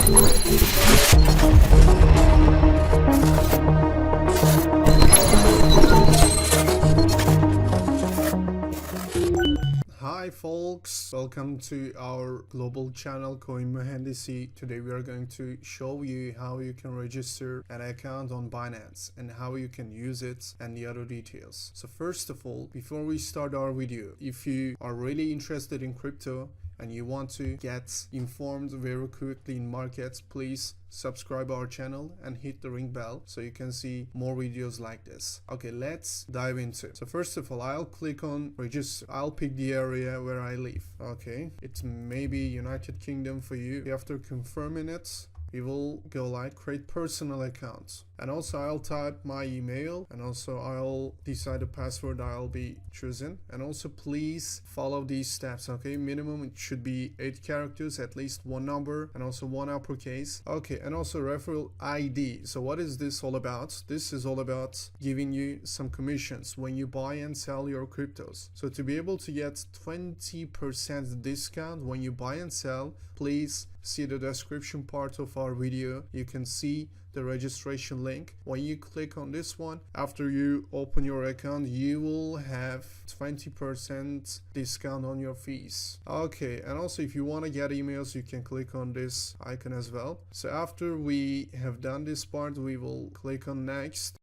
Hi folks, welcome to our global channel Coin Mühendisi. Today we are going to show you how you can register an account on Binance and how you can use it and the other details. So first of all, before we start our video, if you are really interested in crypto and you want to get informed very quickly in markets, please subscribe our channel and hit the ring bell so you can see more videos like this. Okay, let's dive into it. So first of all, I'll click on register. I'll pick the area where I live. Okay, it's maybe United Kingdom for you. After confirming it, we will go like create personal account, and also I'll type my email, and also I'll decide the password I'll be choosing, and also please follow these steps. Okay, minimum it should be 8 characters, at least one number and also one uppercase. Okay, and also referral ID. So what is this all about? This is all about giving you some commissions when you buy and sell your cryptos. So to be able to get 20% discount when you buy and sell, please see the description part of our video. You can see the registration link. When you click on this one, after you open your account, you will have 20% discount on your fees. Okay, and also if you want to get emails, you can click on this icon as well. So after we have done this part, we will click on next.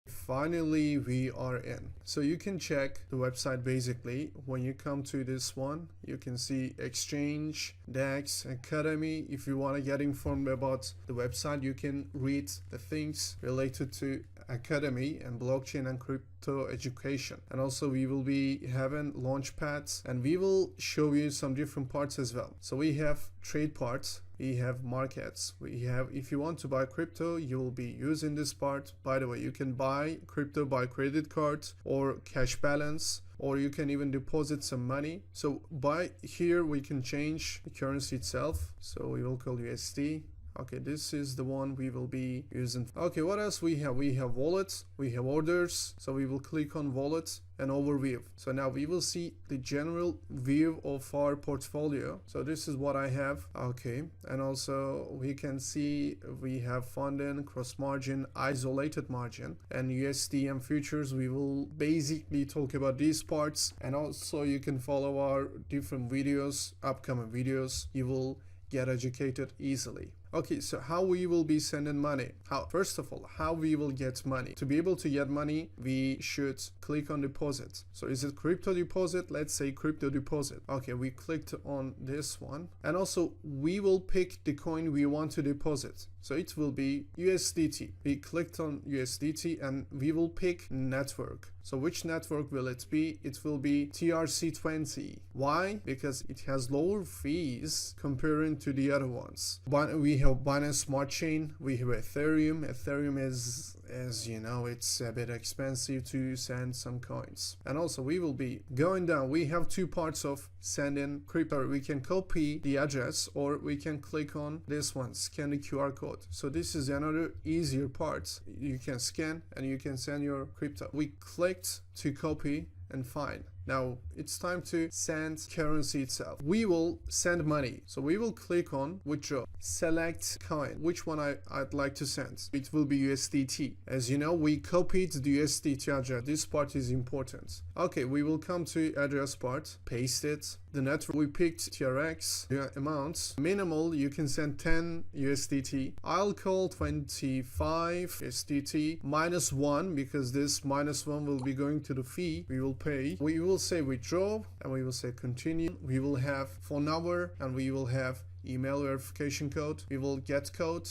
Finally, we are in. So you can check the website. Basically, when you come to this one, you can see exchange, DEX, academy. If you want to get informed about the website, you can read the things related to academy and blockchain and crypto education. And also we will be having launchpads, and we will show you some different parts as well. So we have trade parts, we have markets, we have, if you want to buy crypto, you will be using this part. By the way, you can buy crypto by credit card or cash balance, or you can even deposit some money. So by here we can change the currency itself, so we will call USD. Okay, this is the one we will be using. Okay, what else we have? We have wallets, we have orders. So we will click on wallets and overview. So now we will see the general view of our portfolio. So this is what I have. Okay, and also we can see we have funding, cross margin, isolated margin, and USD and futures. We will basically talk about these parts, and also you can follow our different videos, upcoming videos. You will get educated easily. Okay, so how we will be sending money? First of all, how we will get money? To be able to get money, we should click on deposit. So is it crypto deposit? Let's say crypto deposit. Okay, we clicked on this one, and also we will pick the coin we want to deposit. So it will be USDT. We clicked on USDT and we will pick network. So which network will it be? It will be TRC20. Why? Because it has lower fees comparing to the other ones. But we have Binance Smart Chain, we have Ethereum. Ethereum is, as you know, it's a bit expensive to send some coins. And also we will be going down. We have two parts of sending crypto. We can copy the address, or we can click on this one, scan the QR code. So this is another easier part. You can scan and you can send your crypto. We clicked to copy and fine. Now it's time to send currency itself. We will send money. So we will click on withdraw, select coin, which one I'd like to send. It will be USDT. As you know, we copied the USDT address. This part is important. Okay, we will come to address part, paste it. The network, we picked TRX, the amounts. Minimal, you can send 10 USDT. I'll call 25 USDT minus 1, because this minus 1 will be going to the fee we will pay. We will say withdraw, and we will say continue. We will have phone number, and we will have email verification code. We will get code,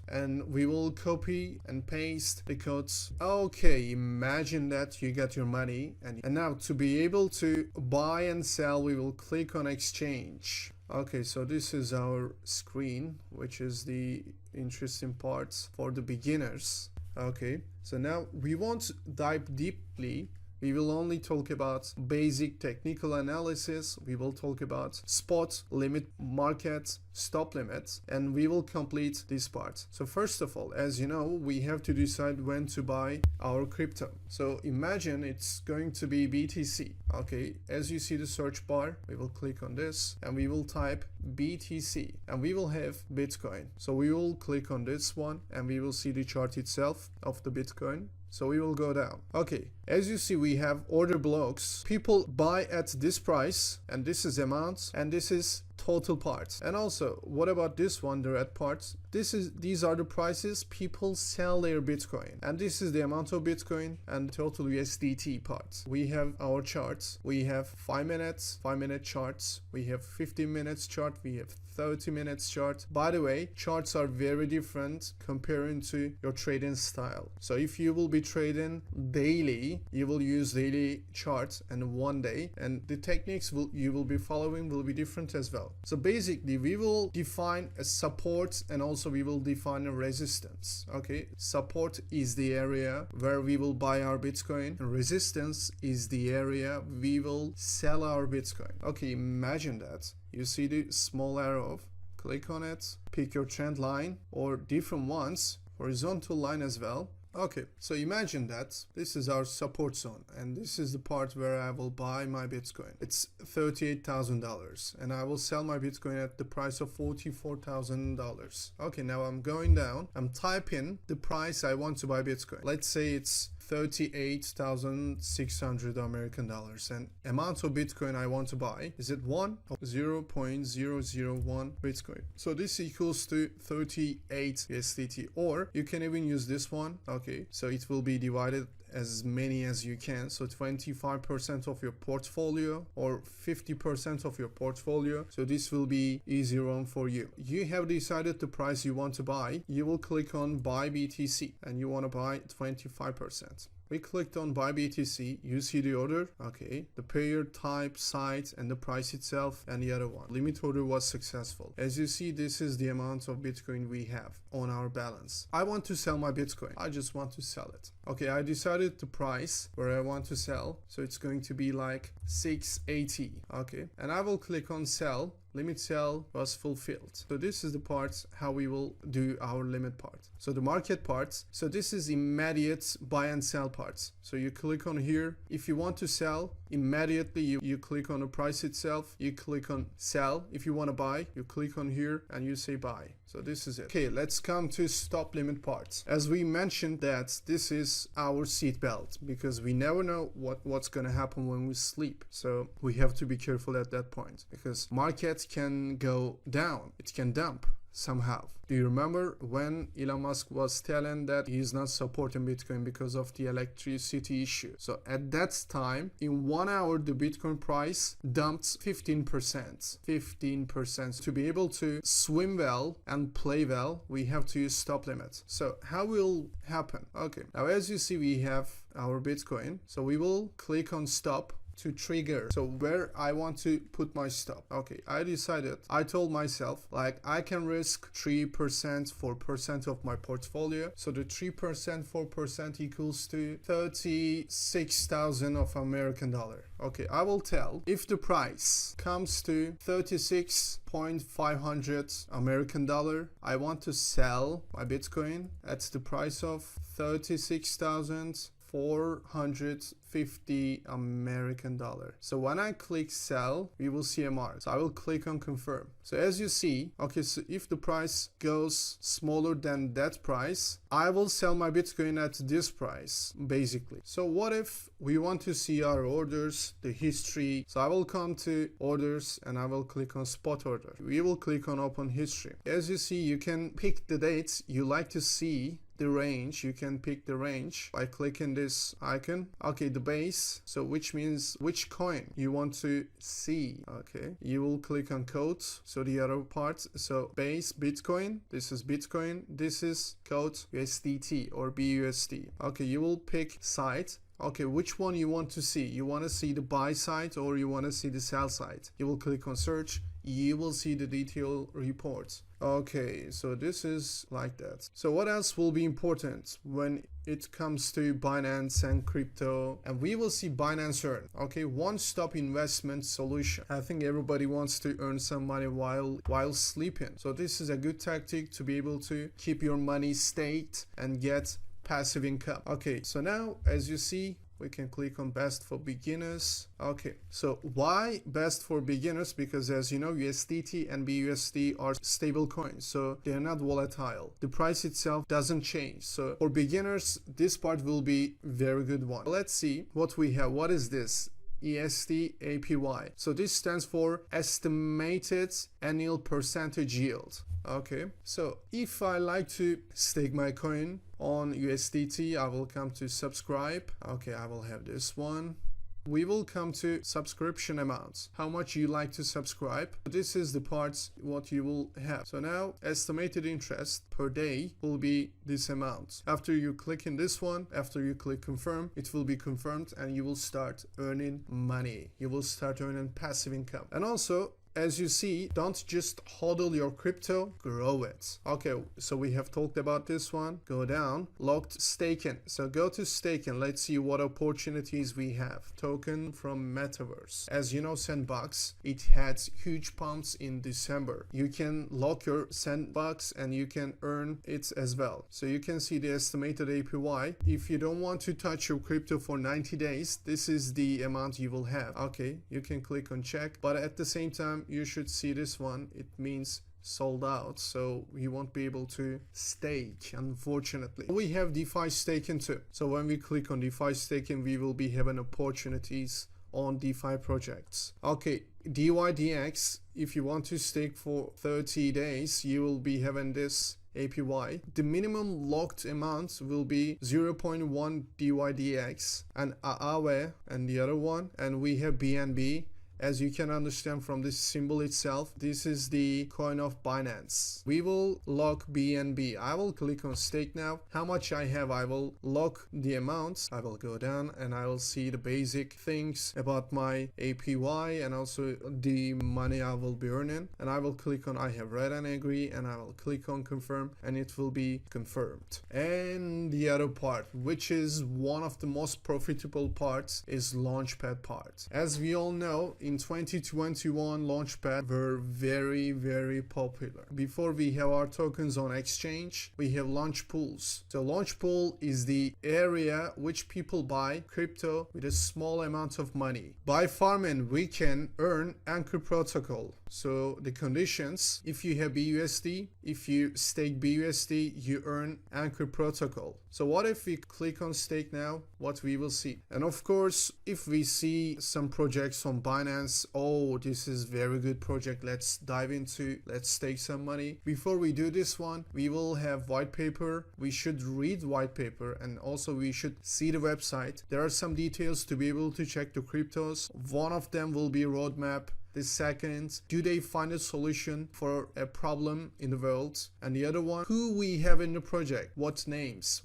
and we will copy and paste the codes. Okay, imagine that you get your money, and now to be able to buy and sell, we will click on exchange. Okay, so this is our screen, which is the interesting parts for the beginners. Okay, so now we want to dive deeply. we will only talk about basic technical analysis. We will talk about spot, limit market, stop limits, and we will complete this part. So first of all, as you know, we have to decide when to buy our crypto. So imagine it's going to be BTC. Okay, as you see the search bar, we will click on this and we will type BTC and we will have Bitcoin. So we will click on this one and we will see the chart itself of the Bitcoin. So we will go down. Okay, as you see, we have order blocks. People buy at this price, and this is amount, and this is total parts. And also, what about this one, the red parts? These are the prices people sell their Bitcoin, and this is the amount of Bitcoin and total USDT parts. We have our charts. We have 5 minutes, 5-minute charts. We have 15 minutes chart. We have 30 minutes chart. By the way, charts are very different comparing to your trading style. So if you will be trading daily, you will use daily charts and 1 day, and the techniques you will be following will be different as well. So basically, we will define a support and also we will define a resistance. Okay, support is the area where we will buy our Bitcoin, and resistance is the area we will sell our Bitcoin. Okay, imagine that. You see the small arrow, click on it, pick your trend line or different ones, horizontal line as well. Okay, so imagine that this is our support zone and this is the part where I will buy my Bitcoin. It's $38,000 and I will sell my Bitcoin at the price of $44,000. Okay, now I'm going down. I'm typing the price I want to buy Bitcoin. Let's say it's 38,600 American dollars, and amount of Bitcoin I want to buy is it 1 or 0.001 Bitcoin. So this equals to 38 USDT, or you can even use this one. Okay, so it will be divided as many as you can, so 25% of your portfolio or 50% of your portfolio. So this will be easy run for you. You have decided the price you want to buy. You will click on buy BTC and you want to buy 25%. We clicked on buy BTC. You see the order, okay, the payer type, site, and the price itself, and the other one. Limit order was successful. As you see, this is the amount of Bitcoin we have on our balance. I want to sell my Bitcoin. I just want to sell it. Okay, I decided the price where I want to sell. So it's going to be like 680. Okay, and I will click on sell. Limit sell was fulfilled. So this is the part how we will do our limit part. So the market parts. So this is immediate buy and sell parts. So you click on here. If you want to sell, immediately you click on the price itself. You click on sell. If you want to buy, you click on here and you say buy. So this is it. Okay, let's come to stop limit parts. As we mentioned that this is our seat belt because we never know what's going to happen when we sleep. So we have to be careful at that point because markets can go down. It can dump somehow. Do you remember when Elon Musk was telling that he's not supporting Bitcoin because of the electricity issue? So at that time, in 1 hour, the Bitcoin price dumped 15%. 15%. To be able to swim well and play well, we have to use stop limit. So how will happen? Okay, now as you see, we have our Bitcoin. So we will click on stop to trigger. So where I want to put my stop. Okay, I decided, I told myself like I can risk 3%, 4% of my portfolio. So the 3%, 4% equals to 36,000 of American dollar. Okay, I will tell if the price comes to 36.500 American dollar, I want to sell my Bitcoin at the price of 36,450 American dollar. So when I click sell, we will see a mark. So I will click on confirm. So as you see, okay, so if the price goes smaller than that price, I will sell my Bitcoin at this price, basically. So what if we want to see our orders, the history? So I will come to orders and I will click on spot order. We will click on open history. As you see, you can pick the dates you like to see. The range, you can pick the range by clicking this icon. Okay, the base, so which means which coin you want to see. Okay, you will click on codes, so the other part. So base Bitcoin, this is Bitcoin, this is code USDT or BUSD. Okay, you will pick site. Okay, which one you want to see? You want to see the buy side or you want to see the sell side? You will click on search. you will see the detailed reports. Okay, so this is like that. So what else will be important when it comes to Binance and crypto? And we will see Binance Earn. Okay, one-stop investment solution. I think everybody wants to earn some money while sleeping. So this is a good tactic to be able to keep your money staked and get passive income. Okay, so now as you see, we can click on best for beginners. Okay, so why best for beginners? Because as you know, USDT and BUSD are stable coins, so they're not volatile. The price itself doesn't change. So for beginners, this part will be very good one. Let's see what we have. What is this? EST APY. So this stands for estimated annual percentage yield. Okay, so if I like to stake my coin on USDT, I will come to subscribe. Okay, I will have this one. We will come to subscription amounts, how much you like to subscribe. This is the parts what you will have. So now estimated interest per day will be this amount. After you click in this one, after you click confirm, it will be confirmed and you will start earning money. You will start earning passive income. And also, as you see, don't just hodl your crypto, grow it. Okay, so we have talked about this one. Go down, locked staking. So go to staking. Let's see what opportunities we have. Token from Metaverse. As you know, Sandbox, it had huge pumps in December. You can lock your Sandbox and you can earn it as well. So you can see the estimated APY. If you don't want to touch your crypto for 90 days, this is the amount you will have. Okay, you can click on check, but at the same time, you should see this one. It means sold out, so you won't be able to stake, unfortunately. We have DeFi staking too. So when we click on DeFi staking, we will be having opportunities on DeFi projects. Okay, DYDX, if you want to stake for 30 days, you will be having this APY. The minimum locked amount will be 0.1 DYDX and AAVE and the other one, and we have BNB. As you can understand from this symbol itself, this is the coin of Binance. We will lock BNB. I will click on stake now. How much I have, I will lock the amounts. I will go down and I will see the basic things about my APY and also the money I will be earning. And I will click on I have read and agree, and I will click on confirm, and it will be confirmed. And the other part, which is one of the most profitable parts, is Launchpad part. As we all know, in 2021, Launchpad were very popular. Before we have our tokens on exchange, we have Launchpools. So Launchpool is the area which people buy crypto with a small amount of money. By farming, we can earn Anchor Protocol. So the conditions, if you have BUSD, if you stake BUSD, you earn Anchor Protocol. So what if we click on stake now? What we will see. And of course, if we see some projects on Binance, oh, this is very good project, let's dive into, let's stake some money. Before we do this one, we will have white paper. We should read white paper, and also we should see the website. There are some details to be able to check the cryptos. One of them will be roadmap. The second, do they find a solution for a problem in the world? And the other one, who we have in the project, what names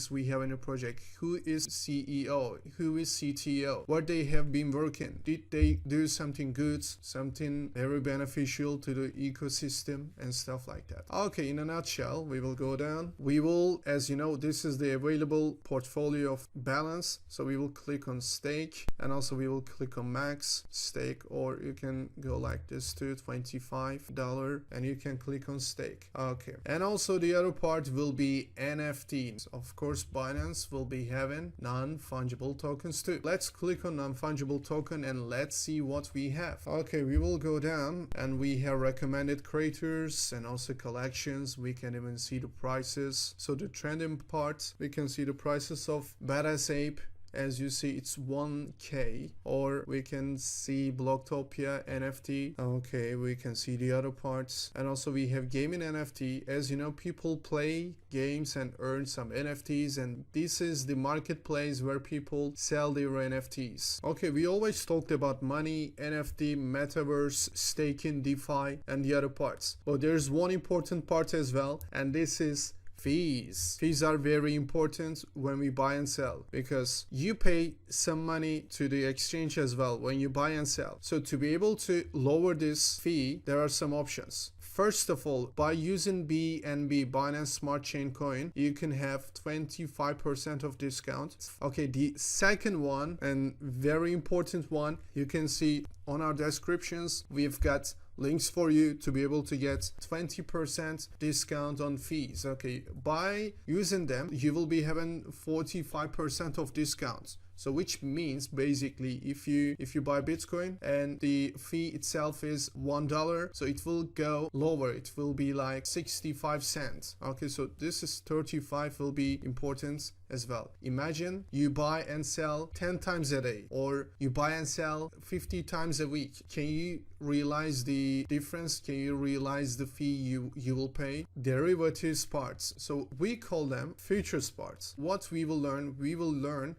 we have in the project, who is CEO, who is CTO, where they have been working, did they do something good, something very beneficial to the ecosystem and stuff like that. Okay, in a nutshell, we will go down. We will, as you know, this is the available portfolio of balance. So we will click on stake, and also we will click on max stake, or you can go like this to $25 and you can click on stake. Okay, and also the other part will be NFTs. Of course, Binance will be having non-fungible tokens too. Let's click on non-fungible token and let's see what we have. Okay, we will go down and we have recommended creators and also collections. We can even see the prices. So the trending part, we can see the prices of Badass Ape. As you see, it's 1K, or we can see Blocktopia NFT. Okay, we can see the other parts, and also we have gaming NFT. As you know, people play games and earn some NFTs, and this is the marketplace where people sell their NFTs. Okay, we always talked about money, NFT, metaverse, staking, DeFi, and the other parts, but there's one important part as well, and this is Fees are very important when we buy and sell, because you pay some money to the exchange as well when you buy and sell. So to be able to lower this fee, there are some options. First of all, by using BNB, Binance Smart Chain Coin, you can have 25% of discount. Okay, the second one, and very important one, you can see on our descriptions, we've got links for you to be able to get 20% discount on fees. Okay, by using them, you will be having 45% of discounts. So which means basically if you buy Bitcoin and the fee itself is $1, so it will go lower. It will be like 65 cents. Okay, so this is 35 will be important as well. Imagine you buy and sell 10 times a day, or you buy and sell 50 times a week. Can you realize the difference? Can you realize the fee you will pay? Derivatives parts. So we call them futures parts. What we will learn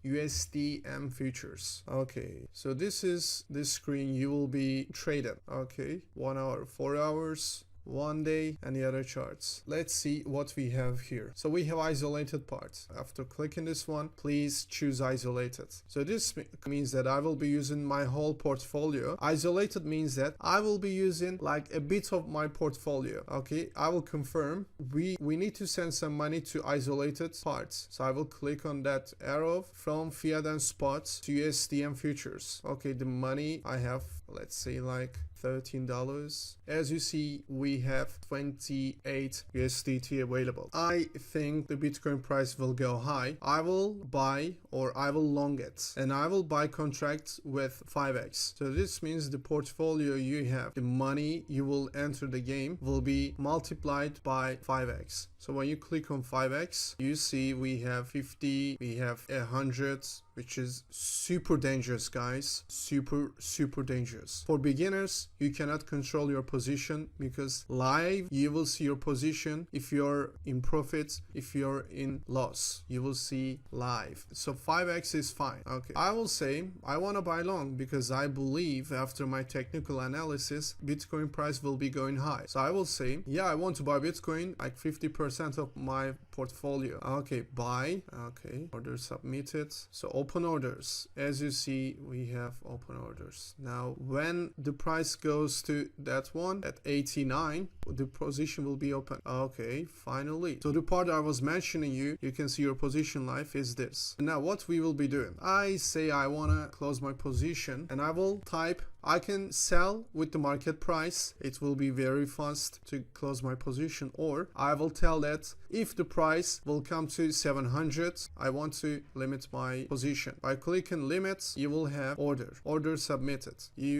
USDM futures. Okay, so this is this screen you will be traded. Okay, 1 hour, 4 hours, 1 day, and the other charts. Let's see what we have here. So we have isolated parts. After clicking this one, please choose isolated. So this means that I will be using my whole portfolio. Isolated means that I will be using like a bit of my portfolio. Okay, I will confirm. We need to send some money to isolated parts. So I will click on that arrow from fiat and spots to USDM futures. Okay, the money I have, let's say like $13. As you see, we have 28 USDT available. I think the Bitcoin price will go high. I will buy, or I will long it, and I will buy contracts with 5x. So this means the portfolio you have, the money you will enter the game will be multiplied by 5x. So when you click on 5x, you see we have 50, we have 100, which is super dangerous, guys. Super dangerous. For beginners, you cannot control your position, because live you will see your position. If you're in profit, if you're in loss, you will see live. So 5x is fine. Okay, I will say I want to buy long, because I believe after my technical analysis, Bitcoin price will be going high. So I will say, yeah, I want to buy Bitcoin, like 50% of my portfolio. Okay, buy. Okay, order submitted. So open orders. As you see, we have open orders. Now when the price goes to that one at 89, the position will be open. Okay, finally. So the part I was mentioning you can see your position life is this. Now what we will be doing, I say I want to close my position, and I will type I can sell with the market price. It will be very fast to close my position, or I will tell that if the price will come to 700, I want to limit my position. By clicking limits, you will have order submitted.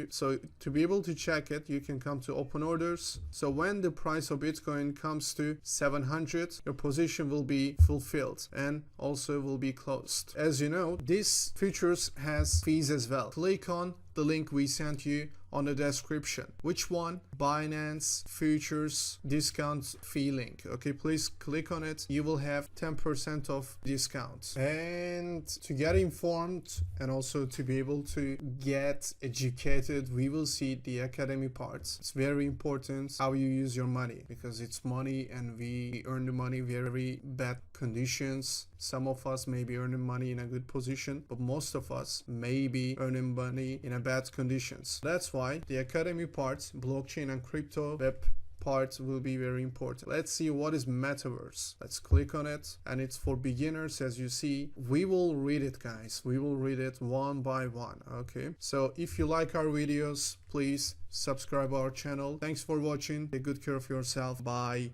So to be able to check it, you can come to open orders. So when the price of Bitcoin comes to 700, your position will be fulfilled and also will be closed. As you know, this futures has fees as well. Click on the link we sent you on the description. Which one? Binance futures discount fee link. Okay, please click on it. You will have 10% of discount. And to get informed and also to be able to get educated, we will see the academy parts. It's very important how you use your money, because it's money and we earn the money very bad conditions. Some of us may be earning money in a good position, but most of us may be earning money in a bad conditions. That's why the academy parts, blockchain and crypto web parts will be very important. Let's see what is metaverse. Let's click on it, and it's for beginners. As you see, we will read it, guys. We will read it one by one. Okay, so if you like our videos, please subscribe our channel. Thanks for watching. Take good care of yourself. Bye.